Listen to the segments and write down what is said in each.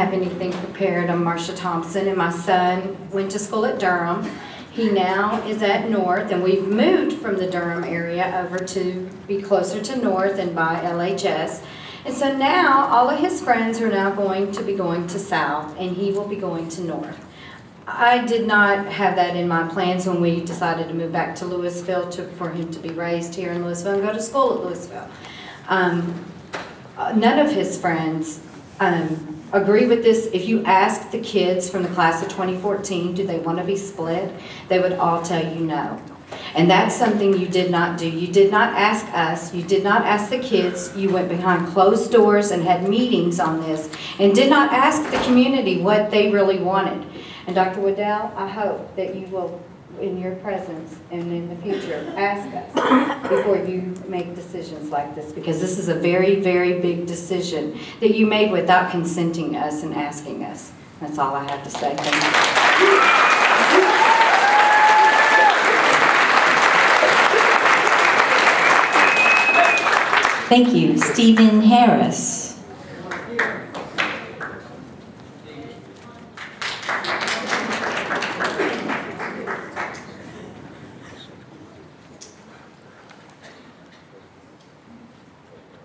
Have anything prepared. I'm Marcia Thompson, and my son went to school at Durham. He now is at North, and we've moved from the Durham area over to be closer to North and by LHS. And so now all of his friends are now going to be going to South, and he will be going to North. I did not have that in my plans when we decided to move back to Lewisville for him to be raised here in Lewisville and go to school at Lewisville. None of his friends agree with this. If you ask the kids from the class of 2014, do they want to be split, they would all tell you no. And that's something you did not do. You did not ask us, you did not ask the kids, you went behind closed doors and had meetings on this, and did not ask the community what they really wanted. And Dr. Waddell, I hope that you will, in your presence and in the future, ask us before you make decisions like this, because this is a very, very big decision that you made without consenting to us and asking us. That's all I have to say. Thank you. Stephen Harris.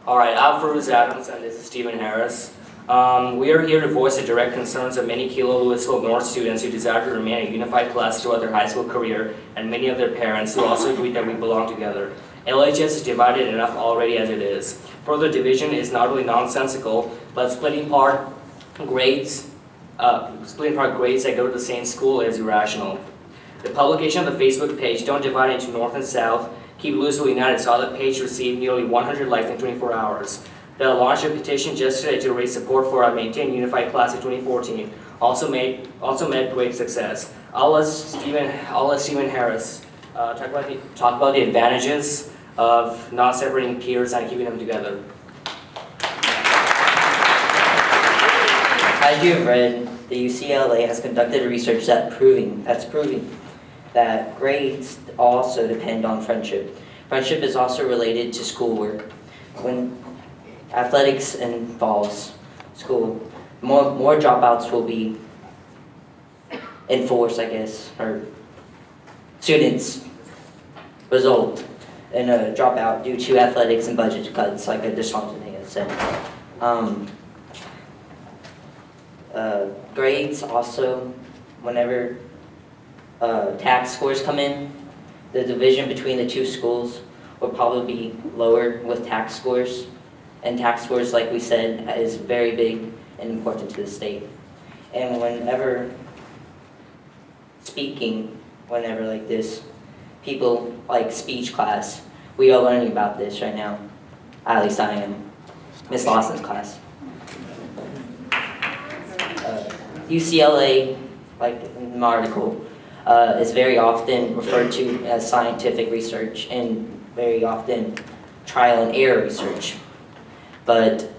All right, I'm Farouz Adams, and this is Stephen Harris. We are here to voice the direct concerns of many Kilo Lewisville North students who desire to remain a unified class throughout their high school career, and many of their parents who also agree that we belong together. LHS is divided enough already as it is. Further division is not only nonsensical, but splitting apart grades that go to the same school is irrational. The publication of the Facebook page, Don't Divide Into North and South, Keep Lewisville United, saw the page receive nearly 100 likes in 24 hours. The launch of a petition just today to raise support for a maintained unified class in 2014 also met great success. I'll let Stephen Harris talk about the advantages of not separating peers and keeping them together. As you have read, the UCLA has conducted research that's proving that grades also depend on friendship. Friendship is also related to schoolwork. When athletics involves school, more dropouts will be enforced, I guess, or students result in a dropout due to athletics and budget cuts, like Deshaunte has said. Grades also, whenever tax scores come in, the division between the two schools will probably be lower with tax scores. And tax scores, like we said, is very big and important to the state. And whenever like this, people like speech class, we are learning about this right now. At least I am. Miss Lawson's class. UCLA, like in the article, is very often referred to as scientific research and very often trial and error research. But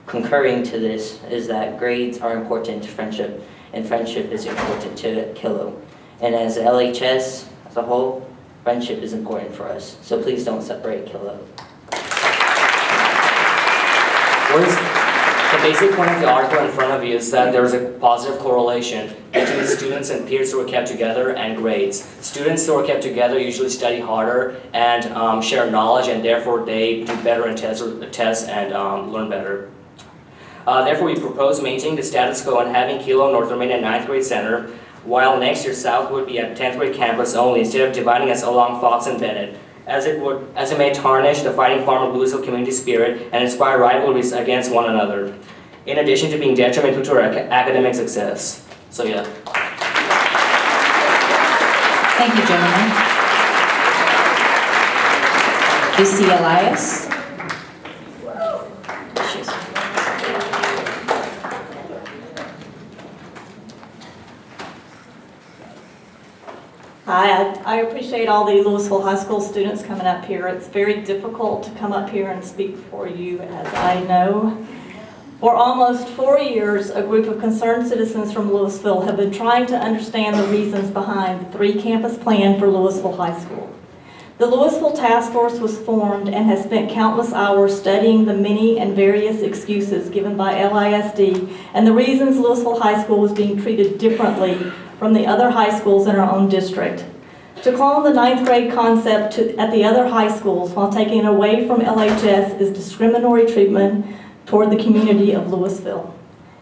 concurring to this is that grades are important to friendship, and friendship is important to Kilo. And as LHS as a whole, friendship is important for us. So please don't separate Kilo. The basic point of the article in front of you is that there is a positive correlation between students and peers who are kept together and grades. Students who are kept together usually study harder and share knowledge, and therefore they do better in tests and learn better. Therefore, we propose maintaining the status quo and having Kilo North remain a 9th grade center, while next year South would be at 10th grade campus only, instead of dividing us along Fox and Bennett, as it may tarnish the fighting farmer Lewisville community spirit and inspire rivalries against one another, in addition to being detrimental to our academic success. So yeah. Thank you, gentlemen. Lucy Elias. Hi, I appreciate all the Lewisville High School students coming up here. It's very difficult to come up here and speak for you, as I know. For almost 4 years, a group of concerned citizens from Lewisville have been trying to understand the reasons behind the 3-campus plan for Lewisville High School. The Lewisville Task Force was formed and has spent countless hours studying the many and various excuses given by LISD and the reasons Lewisville High School was being treated differently from the other high schools in our own district. To clone the 9th grade concept at the other high schools while taking it away from LHS is discriminatory treatment toward the community of Lewisville.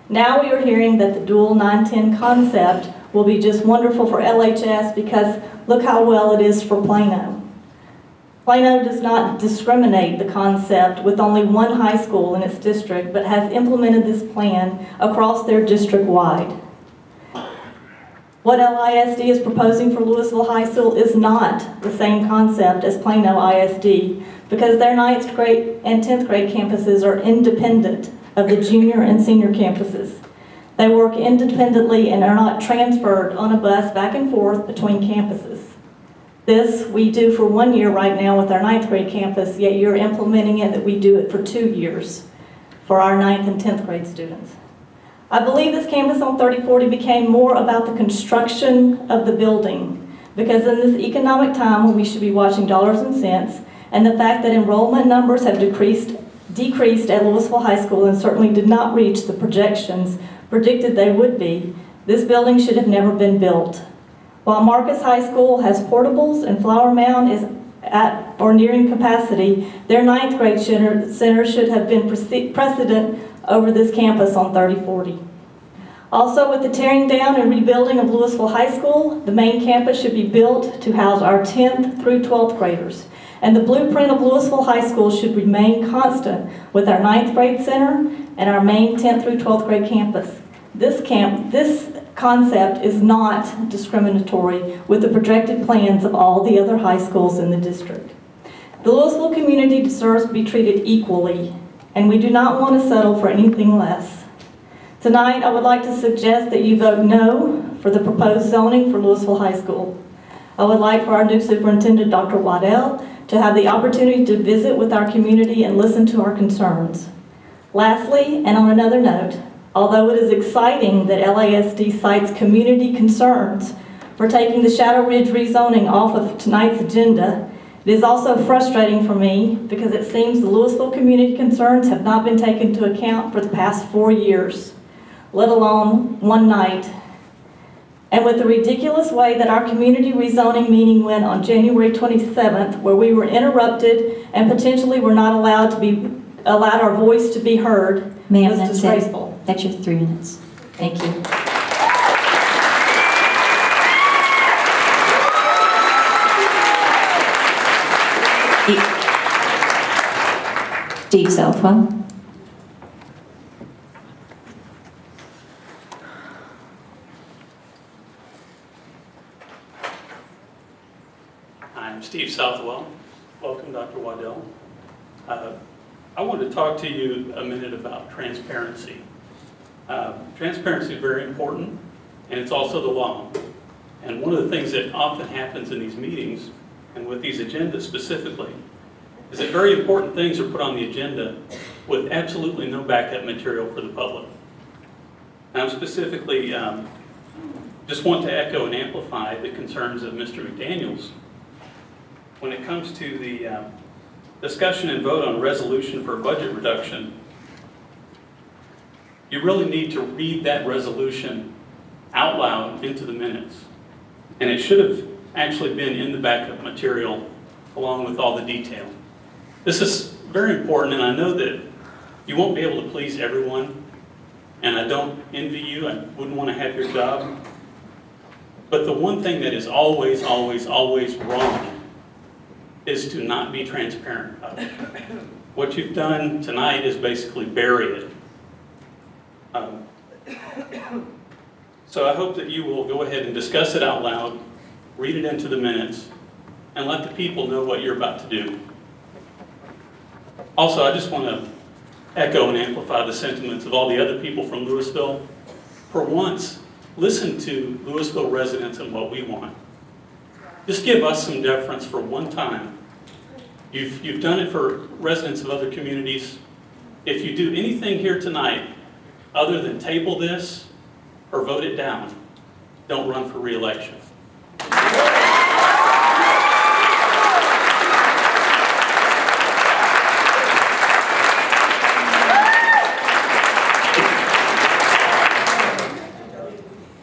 Now we are hearing that the dual 9-10 concept will be just wonderful for LHS because look how well it is for Plano. Plano does not discriminate the concept with only one high school in its district, but has implemented this plan across their district-wide. What LISD is proposing for Lewisville High School is not the same concept as Plano ISD because their 9th grade and 10th grade campuses are independent of the junior and senior campuses. They work independently and are not transferred on a bus back and forth between campuses. This we do for 1 year right now with our 9th grade campus, yet you're implementing it that we do it for 2 years for our 9th and 10th grade students. I believe this campus on 3040 became more about the construction of the building because in this economic time when we should be watching dollars and cents and the fact that enrollment numbers have decreased at Lewisville High School and certainly did not reach the projections predicted they would be, this building should have never been built. While Marcus High School has portables and Flower Mound is at or nearing capacity, their 9th grade center should have been precedent over this campus on 3040. Also, with the tearing down and rebuilding of Lewisville High School, the main campus should be built to house our 10th through 12th graders. And the blueprint of Lewisville High School should remain constant with our 9th grade center and our main 10th through 12th grade campus. This concept is not discriminatory with the projected plans of all the other high schools in the district. The Lewisville community deserves to be treated equally, and we do not want to settle for anything less. Tonight, I would like to suggest that you vote no for the proposed zoning for Lewisville High School. I would like for our new superintendent, Dr. Waddell, to have the opportunity to visit with our community and listen to our concerns. Lastly, and on another note, although it is exciting that LASD cites community concerns for taking the Shadow Ridge rezoning off of tonight's agenda, it is also frustrating for me because it seems the Lewisville community concerns have not been taken into account for the past 4 years, let alone one night. And with the ridiculous way that our community rezoning meeting went on January 27th, where we were interrupted and potentially were not allowed our voice to be heard, Ma'am, was that's disgraceful. it. That's your 3 minutes. Thank you. Steve Southwell. I'm Steve Southwell. Welcome, Dr. Waddell. I want to talk to you a minute about transparency. Transparency is very important, and it's also the law. And one of the things that often happens in these meetings, and with these agendas specifically, is that very important things are put on the agenda with absolutely no backup material for the public. And I'm specifically just want to echo and amplify the concerns of Mr. McDaniels when it comes to the discussion and vote on resolution for budget reduction. You really need to read that resolution out loud into the minutes. And it should have actually been in the backup material along with all the detail. This is very important, and I know that you won't be able to please everyone, and I don't envy you. I wouldn't want to have your job. But the one thing that is always, always, always wrong is to not be transparent about it. What you've done tonight is basically bury it. So I hope that you will go ahead and discuss it out loud, read it into the minutes, and let the people know what you're about to do. Also, I just want to echo and amplify the sentiments of all the other people from Lewisville. For once, listen to Lewisville residents and what we want. Just give us some deference for one time. You've done it for residents of other communities. If you do anything here tonight other than table this or vote it down, don't run for re-election.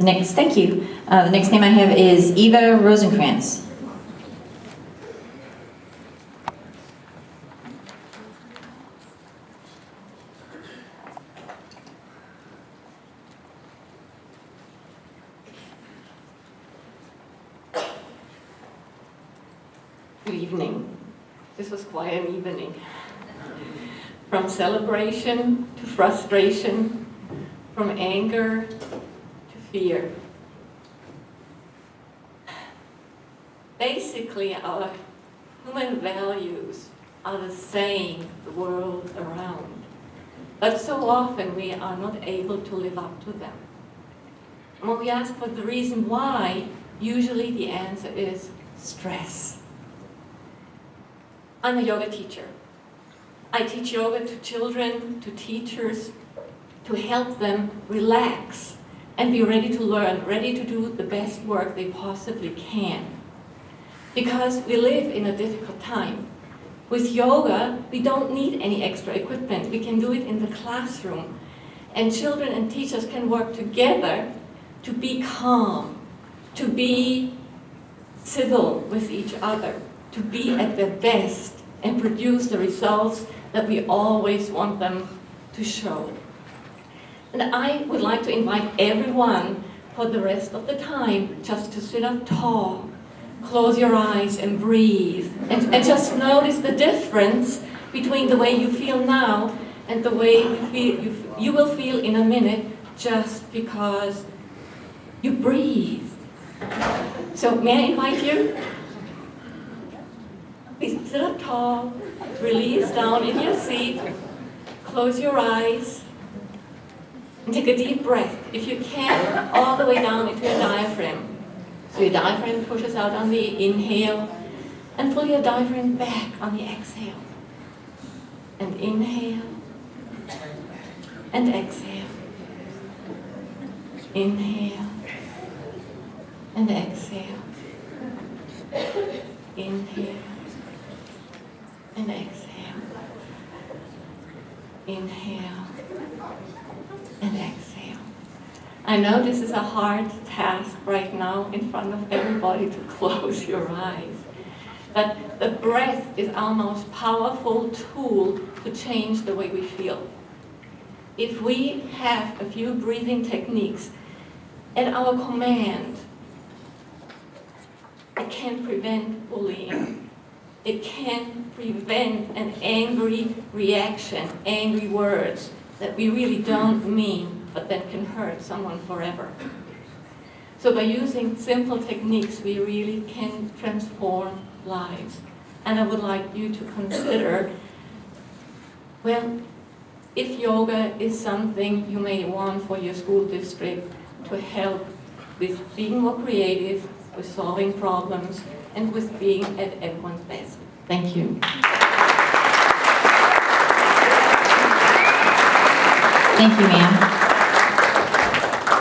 Thank you. The next name I have is Evo Rosencrantz. Good evening. This was quite an evening. From celebration to frustration, from anger to fear. Basically, our human values are the same the world around, but so often we are not able to live up to them. When we ask for the reason why, usually the answer is stress. I'm a yoga teacher. I teach yoga to children, to teachers, to help them relax and be ready to learn, ready to do the best work they possibly can. Because we live in a difficult time. With yoga, we don't need any extra equipment. We can do it in the classroom. And children and teachers can work together to be calm, to be civil with each other, to be at their best and produce the results that we always want them to show. And I would like to invite everyone for the rest of the time just to sit up tall, close your eyes and breathe, and just notice the difference between the way you feel now and the way you will feel in a minute just because you breathe. So may I invite you? Please sit up tall, release down in your seat, close your eyes, and take a deep breath, if you can, all the way down into your diaphragm. So your diaphragm pushes out on the inhale, and pull your diaphragm back on the exhale. And inhale, and exhale. Inhale, and exhale. Inhale, and exhale. Inhale, and exhale. I know this is a hard task right now in front of everybody to close your eyes, but the breath is our most powerful tool to change the way we feel. If we have a few breathing techniques at our command, it can prevent bullying. It can prevent an angry reaction, angry words that we really don't mean, but that can hurt someone forever. So by using simple techniques, we really can transform lives. And I would like you to consider, well, if yoga is something you may want for your school district to help with being more creative, with solving problems, and with being at everyone's best. Thank you. Thank you, ma'am.